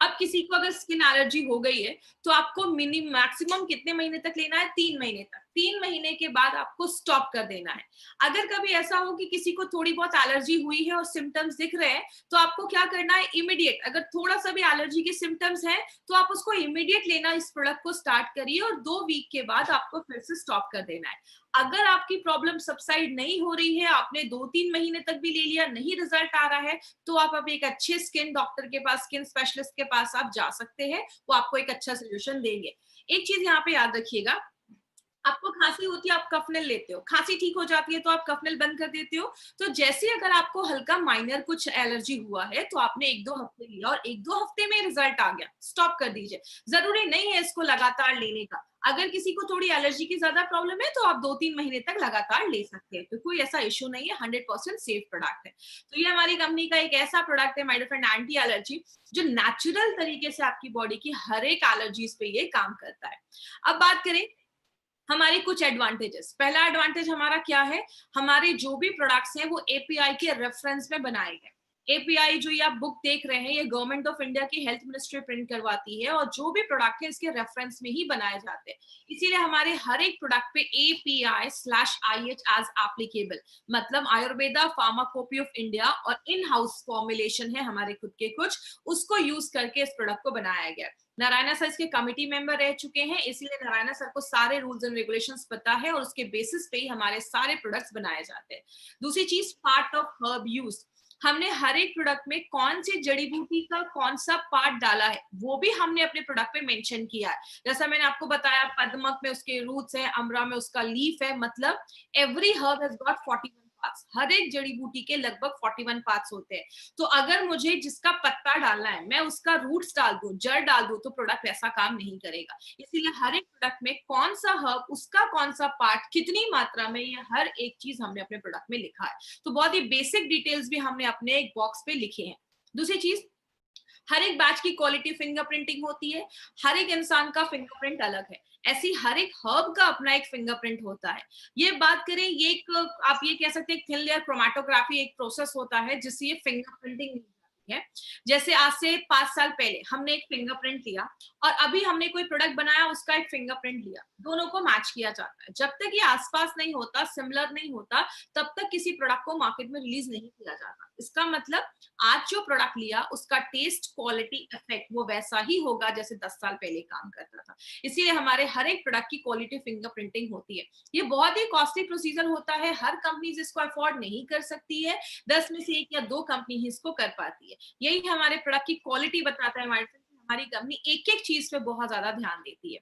अब किसी को अगर स्किन एलर्जी हो गई है तो आपको मैक्सिमम कितने महीने तक लेना है? 3 महीने तक। 3 महीने के बाद आपको स्टॉप कर देना है। अगर कभी ऐसा हो कि किसी को थोड़ी बहुत एलर्जी हुई है और सिम्टम्स दिख रहे हैं तो आपको क्या करना है? इमीडिएट, अगर थोड़ा सा भी एलर्जी के सिम्टम्स हैं तो आप उसको इमीडिएट लेना, इस प्रोडक्ट को स्टार्ट करिए और 2 वीक के बाद आपको फिर से स्टॉप कर देना है। अगर आपकी प्रॉब्लम सबसाइड नहीं हो रही है, आपने 2-3 महीने तक भी ले लिया, नहीं रिजल्ट आ रहा है, तो आप अब एक अच्छे स्किन डॉक्टर के पास, स्किन स्पेशलिस्ट के पास आप जा सकते हैं। वो आपको एक अच्छा सोल्यूशन देंगे। एक चीज यहाँ पे याद रखिएगा, आपको खांसी होती है, आप कफनेल लेते हो, खांसी ठीक हो जाती है तो आप कफनेल बंद कर देते हो। तो जैसे अगर आपको हल्का माइनर कुछ एलर्जी हुआ है तो आपने 1-2 हफ्ते लिया और 1-2 हफ्ते में रिजल्ट आ गया, स्टॉप कर दीजिए। जरूरी नहीं है इसको लगातार लेने का। अगर किसी को थोड़ी एलर्जी की ज्यादा प्रॉब्लम है तो आप 2-3 महीने तक लगातार ले सकते हैं, तो कोई ऐसा इश्यू नहीं है, 100% सेफ प्रोडक्ट है। तो ये हमारी कंपनी का एक ऐसा प्रोडक्ट है my dear friend, anti allergy, जो नेचुरल तरीके से आपकी बॉडी की हर एक एलर्जीज पे ये काम करता है। अब बात करें हमारे कुछ एडवांटेजेस। पहला एडवांटेज हमारा क्या है? हमारे जो भी प्रोडक्ट्स हैं वो एपीआई के रेफरेंस में बनाए गए। एपीआई जो ये आप बुक देख रहे हैं ये गवर्नमेंट ऑफ इंडिया की हेल्थ मिनिस्ट्री प्रिंट करवाती है और जो भी प्रोडक्ट है इसके रेफरेंस में ही बनाए जाते हैं। इसीलिए हमारे हर एक प्रोडक्ट पे API/IH एज एप्लीकेबल, मतलब आयुर्वेदा फार्माकोपी ऑफ इंडिया और इन हाउस फॉर्मुलेशन है हमारे खुद के कुछ, उसको यूज करके इस प्रोडक्ट को बनाया गया। नारायणा सर इसके कमिटी मेंबर रह चुके हैं, इसीलिए नारायणा सर को सारे रूल्स एंड रेगुलेशंस पता है और उसके बेसिस पे ही हमारे सारे प्रोडक्ट्स बनाए जाते हैं। दूसरी चीज, पार्ट ऑफ हर्ब यूज। हमने हर एक प्रोडक्ट में कौन सी जड़ी बूटी का कौन सा पार्ट डाला है वो भी हमने अपने प्रोडक्ट पे मेंशन किया है। जैसा मैंने आपको बताया, पद्मक में उसके रूट्स है, अमरा में उसका लीफ है, मतलब every herb has got 41 parts. हर एक जड़ी बूटी के लगभग 41 पार्ट्स होते हैं। तो अगर मुझे जिसका पत्ता डालना है मैं उसका रूट्स डाल दूं, जड़ डाल दूं, तो प्रोडक्ट ऐसा काम नहीं करेगा। इसीलिए हर एक प्रोडक्ट में कौन सा हर्ब, उसका कौन सा पार्ट, कितनी मात्रा में, ये हर एक चीज हमने अपने प्रोडक्ट में लिखा है। तो बहुत ही बेसिक डिटेल्स भी हमने अपने एक बॉक्स पे लिखे हैं। दूसरी चीज, हर एक बैच की क्वालिटी फिंगरप्रिंटिंग होती है। हर एक इंसान का फिंगरप्रिंट अलग है, ऐसी हर एक हर्ब का अपना एक फिंगरप्रिंट होता है। ये बात करें, ये एक आप ये कह सकते हैं थिन लेयर क्रोमेटोग्राफी एक प्रोसेस होता है जिससे ये फिंगरप्रिंटिंग है। जैसे आज से 5 साल पहले हमने एक फिंगरप्रिंट लिया और अभी हमने कोई प्रोडक्ट बनाया उसका एक फिंगरप्रिंट लिया, दोनों को मैच किया जाता है। जब तक ये आसपास नहीं होता, सिमिलर नहीं होता, तब तक किसी प्रोडक्ट को मार्केट में रिलीज नहीं किया जाता। इसका मतलब आज जो प्रोडक्ट लिया उसका टेस्ट, क्वालिटी, इफेक्ट वो वैसा ही होगा जैसे 10 साल पहले काम करता था। इसीलिए हमारे हर एक प्रोडक्ट की क्वालिटी फिंगरप्रिंटिंग होती है। ये बहुत ही कॉस्टली प्रोसीजर होता है, हर कंपनी इसको अफोर्ड नहीं कर सकती है, 10 में से 1 या 2 कंपनी ही इसको कर पाती है। यही हमारे प्रोडक्ट की क्वालिटी बताता है हमारी कंपनी एक एक चीज पे बहुत ज्यादा ध्यान देती है।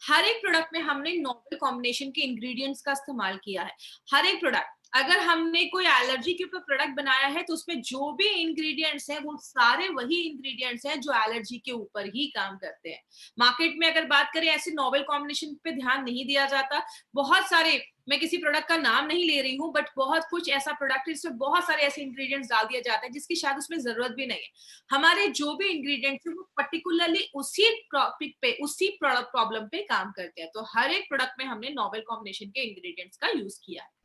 हर एक प्रोडक्ट में हमने नोवेल कॉम्बिनेशन के इंग्रेडिएंट्स का इस्तेमाल किया है। हर एक प्रोडक्ट, अगर हमने कोई एलर्जी के ऊपर प्रोडक्ट बनाया है तो उसमें जो भी इंग्रेडिएंट्स हैं वो सारे वही इंग्रेडिएंट्स हैं जो एलर्जी के ऊपर ही काम करते हैं। मार्केट में अगर बात करें ऐसे नोवेल कॉम्बिनेशन पे ध्यान नहीं दिया जाता। बहुत सारे, मैं किसी प्रोडक्ट का नाम नहीं ले रही हूँ, बट बहुत कुछ ऐसा प्रोडक्ट है जिसमें बहुत सारे ऐसे इंग्रेडिएंट्स डाल दिया जाता है जिसकी शायद उसमें जरूरत भी नहीं है। हमारे जो भी इंग्रेडिएंट्स है वो पर्टिकुलरली उसी टॉपिक पे, उसी प्रॉब्लम पे काम करते हैं। तो हर एक प्रोडक्ट में हमने नोवेल कॉम्बिनेशन के इंग्रेडिएंट्स का यूज किया है।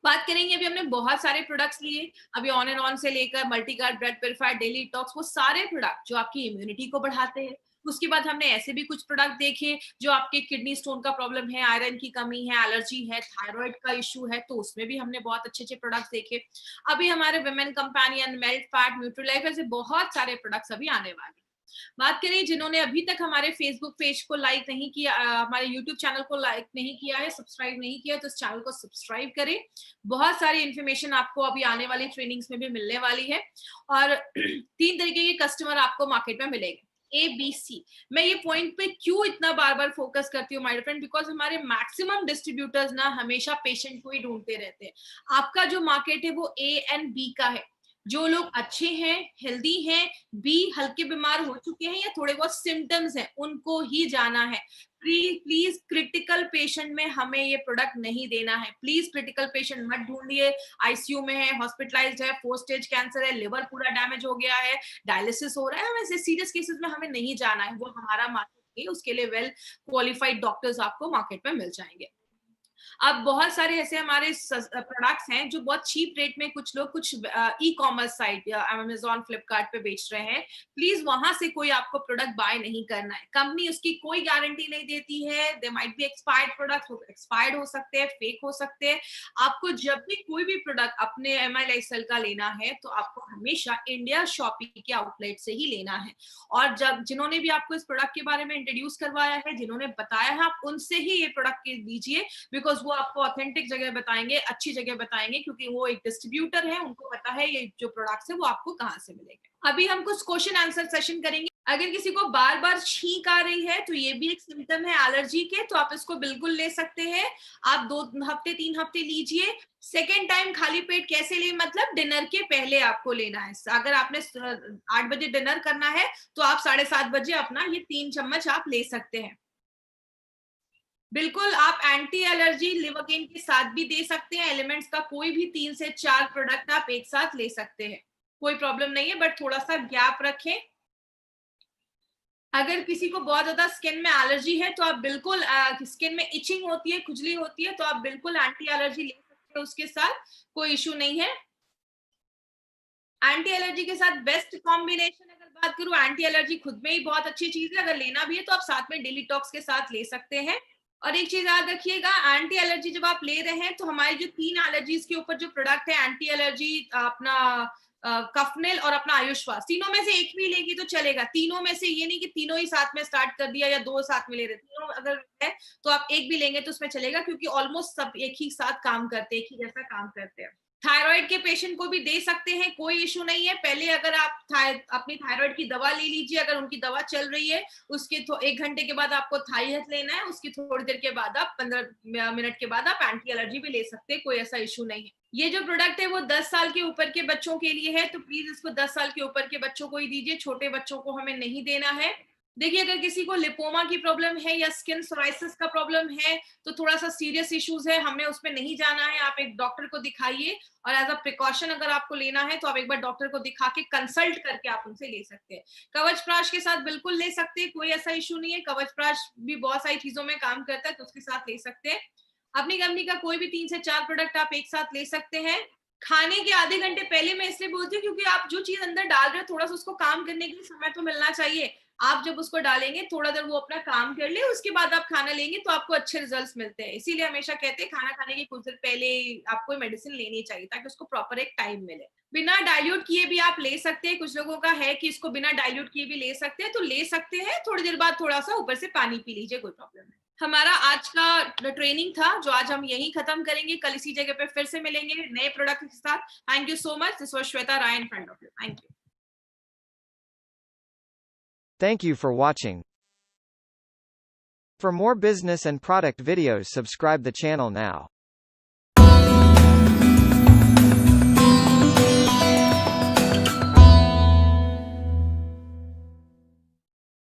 बात करेंगे, अभी हमने बहुत सारे प्रोडक्ट्स लिए, अभी ऑन एंड ऑन से लेकर मल्टीगार्ड, ब्लड प्योरीफायर, डेली टॉक्स, वो सारे प्रोडक्ट जो आपकी इम्यूनिटी को बढ़ाते हैं। उसके बाद हमने ऐसे भी कुछ प्रोडक्ट देखे जो आपके किडनी स्टोन का प्रॉब्लम है, आयरन की कमी है, एलर्जी है, थायराइड का इश्यू है, तो उसमें भी हमने बहुत अच्छे अच्छे प्रोडक्ट्स देखे। अभी हमारे विमेन कंपेनियन, मेल्ट फैट, न्यूट्रीलाइफ, ऐसे बहुत सारे प्रोडक्ट्स अभी आने वाले हैं। बात करें जिन्होंने अभी तक हमारे फेसबुक पेज को लाइक नहीं किया, हमारे यूट्यूब चैनल को लाइक नहीं किया है, सब्सक्राइब नहीं किया, तो इस चैनल को सब्सक्राइब करें। बहुत सारी इन्फॉर्मेशन आपको अभी आने वाली ट्रेनिंग्स में भी मिलने वाली है। और 3 तरीके के कस्टमर आपको मार्केट में मिलेंगे, ABC। मैं ये पॉइंट पे क्यों इतना बार बार फोकस करती हूँ माय फ्रेंड, बिकॉज हमारे मैक्सिमम डिस्ट्रीब्यूटर्स ना हमेशा पेशेंट को ही ढूंढते रहते हैं। आपका जो मार्केट है वो A एंड B का है। जो लोग अच्छे हैं, हेल्दी हैं, बी हल्के बीमार हो चुके हैं या थोड़े बहुत सिम्टम्स हैं, उनको ही जाना है। प्लीज क्रिटिकल पेशेंट में हमें ये प्रोडक्ट नहीं देना है। प्लीज क्रिटिकल पेशेंट मत ढूंढिए, आईसीयू में है, हॉस्पिटलाइज्ड है, 4 स्टेज कैंसर है, लिवर पूरा डैमेज हो गया है, डायलिसिस हो रहा है, वैसे सीरियस केसेस में हमें नहीं जाना है। वो हमारा मार्केट नहीं, उसके लिए वेल क्वालिफाइड डॉक्टर्स आपको मार्केट में मिल जाएंगे। अब बहुत सारे ऐसे हमारे प्रोडक्ट्स हैं जो बहुत चीप रेट में कुछ लोग कुछ ई कॉमर्स साइट या अमेज़न, फ्लिपकार्ट पे बेच रहे हैं। प्लीज वहां से कोई आपको प्रोडक्ट बाय नहीं करना है। कंपनी उसकी कोई गारंटी नहीं देती है। They might be expired product, expired हो सकते हैं, फेक हो सकते हैं। आपको जब भी कोई भी प्रोडक्ट अपने एमआई लाइफस्टाइल का लेना है तो आपको हमेशा इंडिया शॉपिंग के आउटलेट से ही लेना है। और जब जिन्होंने भी आपको इस प्रोडक्ट के बारे में इंट्रोड्यूस करवाया है, जिन्होंने बताया है, आप उनसे ही ये प्रोडक्ट लीजिए, बिकॉज वो आपको ऑथेंटिक जगह बताएंगे, अच्छी जगह बताएंगे, क्योंकि वो एक डिस्ट्रीब्यूटर है, उनको पता है ये जो प्रोडक्ट्स है वो आपको कहाँ से मिलेंगे। अभी हम कुछ क्वेश्चन आंसर सेशन करेंगे। अगर किसी को बार बार छींक आ रही है तो ये भी एक सिम्टम है एलर्जी के, तो आप इसको बिल्कुल ले सकते हैं। आप 2 हफ्ते 3 हफ्ते लीजिए। सेकेंड टाइम खाली पेट कैसे ले, मतलब डिनर के पहले आपको लेना है। अगर आपने 8 बजे डिनर करना है तो आप 7:30 बजे अपना ये 3 चम्मच आप ले सकते हैं। बिल्कुल आप एंटी एलर्जी लिवोकेन के साथ भी दे सकते हैं। एलिमेंट्स का कोई भी 3 से 4 प्रोडक्ट आप एक साथ ले सकते हैं, कोई प्रॉब्लम नहीं है, बट थोड़ा सा गैप रखें। अगर किसी को बहुत ज्यादा स्किन में एलर्जी है तो आप बिल्कुल स्किन में इचिंग होती है, खुजली होती है, तो आप बिल्कुल एंटी एलर्जी ले सकते हैं, उसके साथ कोई इशू नहीं है। एंटी एलर्जी के साथ बेस्ट कॉम्बिनेशन अगर बात करूं, एंटी एलर्जी खुद में ही बहुत अच्छी चीज है, अगर लेना भी है तो आप साथ में डेली टॉक्स के साथ ले सकते हैं। और एक चीज याद रखिएगा, एंटी एलर्जी जब आप ले रहे हैं तो हमारी जो 3 एलर्जीज के ऊपर जो प्रोडक्ट है, एंटी एलर्जी, अपना कफनेल और अपना आयुष्वास, तीनों में से एक भी लेगी तो चलेगा। तीनों में से ये नहीं कि तीनों ही साथ में स्टार्ट कर दिया या 2 साथ में ले रहे, तीनों अगर है तो आप एक भी लेंगे तो उसमें चलेगा, क्योंकि ऑलमोस्ट सब एक ही साथ काम करते हैं, एक ही जैसा काम करते हैं। थायराइड के पेशेंट को भी दे सकते हैं, कोई इशू नहीं है। पहले अगर आप अपनी थायराइड की दवा ले लीजिए, अगर उनकी दवा चल रही है, उसके 1 घंटे के बाद आपको थाई हेल्थ लेना है, उसकी थोड़ी देर के बाद आप 15 मिनट के बाद आप एंटी एलर्जी भी ले सकते हैं, कोई ऐसा इशू नहीं है। ये जो प्रोडक्ट है वो 10 साल के ऊपर के बच्चों के लिए है, तो प्लीज इसको 10 साल के ऊपर के बच्चों को ही दीजिए, छोटे बच्चों को हमें नहीं देना है। देखिए, अगर किसी को लिपोमा की प्रॉब्लम है या स्किन सोराइसिस का प्रॉब्लम है तो थोड़ा सा सीरियस इश्यूज है, हमें उसमें नहीं जाना है। आप एक डॉक्टर को दिखाइए, और एज अ प्रिकॉशन अगर आपको लेना है तो आप एक बार डॉक्टर को दिखा के कंसल्ट करके आप उनसे ले सकते हैं। कवच प्राश के साथ बिल्कुल ले सकते हैं, कोई ऐसा इशू नहीं है। कवच प्राश भी बहुत सारी चीजों में काम करता है, तो उसके साथ ले सकते हैं। अपनी कंपनी का कोई भी 3 से 4 प्रोडक्ट आप एक साथ ले सकते हैं। खाने के आधे घंटे पहले मैं इसलिए बोलती हूँ क्योंकि आप जो चीज अंदर डाल रहे हो, थोड़ा सा उसको काम करने के लिए समय तो मिलना चाहिए। आप जब उसको डालेंगे, थोड़ा देर वो अपना काम कर ले, उसके बाद आप खाना लेंगे तो आपको अच्छे रिजल्ट्स मिलते हैं। इसीलिए हमेशा कहते हैं खाना खाने के कुछ देर पहले आपको मेडिसिन लेनी चाहिए, ताकि उसको प्रॉपर एक टाइम मिले। बिना डाइल्यूट किए भी आप ले सकते हैं। कुछ लोगों का है कि इसको बिना डाइल्यूट किए भी ले सकते हैं, तो ले सकते हैं। थोड़ी देर बाद थोड़ा सा ऊपर से पानी पी लीजिए, कोई प्रॉब्लम नहीं। हमारा आज का ट्रेनिंग था जो आज हम यहीं खत्म करेंगे। कल इसी जगह पे फिर से मिलेंगे नए प्रोडक्ट के साथ। Thank you so much. This was Shweta Rai in front of you. Thank you. Thank you for watching. For more business and product videos, subscribe the channel now.